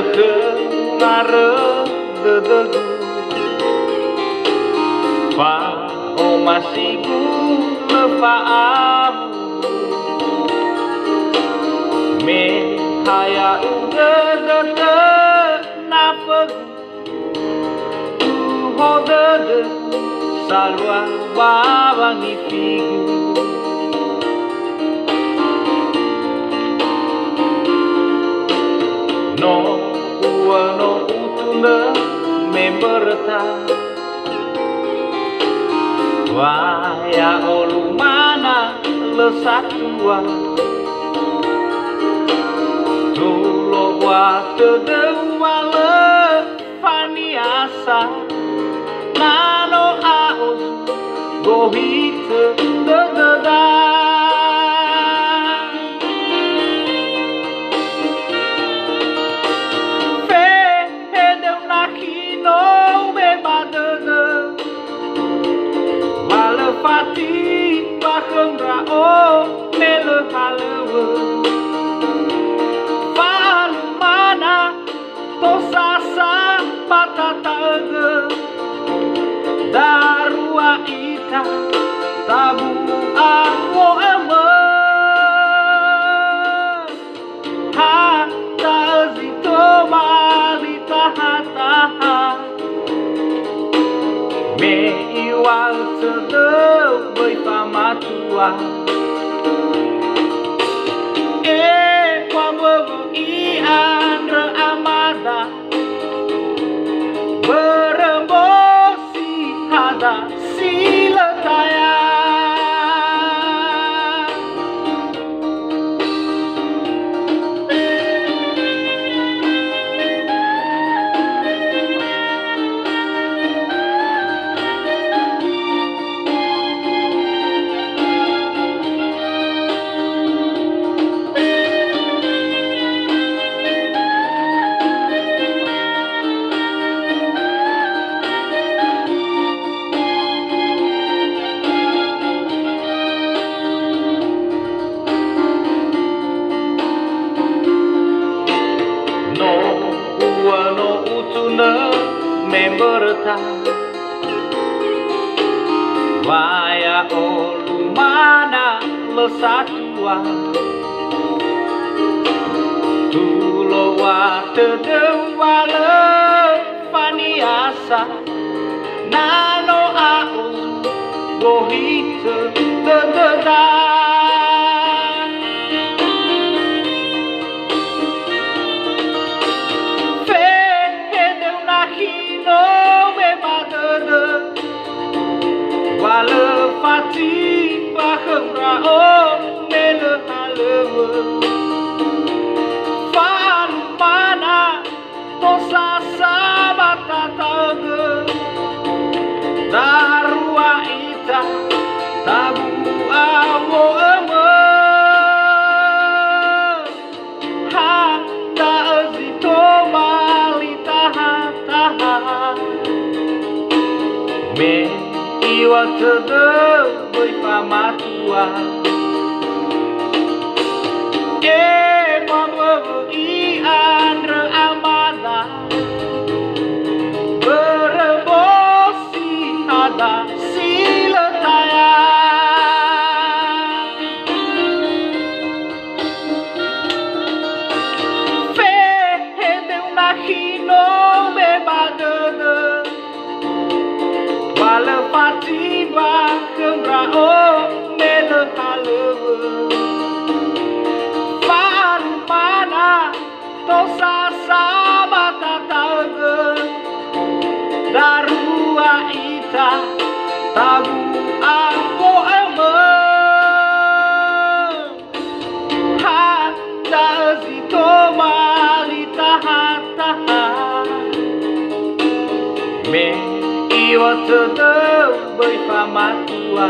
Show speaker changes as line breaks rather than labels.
Ngare dedegu fa o masigu lefaam me haya udede nafegu hodede salwa babangi figu no uano utuna memberta waya olumana lesatua tulo wate dewale faniasa nano aos gohite dededa Fati baheng rao mele halewe falu mana tosasa patataege darua ita tabu amo eme ha tazito malita hataha me iwal tedeu bơi pha matua qua mơ i andre amada berembosi hada siletaya memberta waya olumana lesatua tulo wate dewale faniasa nano aos gohite dededa wale fati baheng rao mele halewe fan mana tosasa batataege darua ita tabu awo eme ha taezito balita hataha me iwa tedeu bơi pha matua mamelu i andre amada berebosi hada siletaya fe hedeu nahino bebadede wale fati baheng rao mele halewe faru mana tosasa batataege darua ita tabu amo eme hata zito malita hataha me iwa tedeu bơi pha matua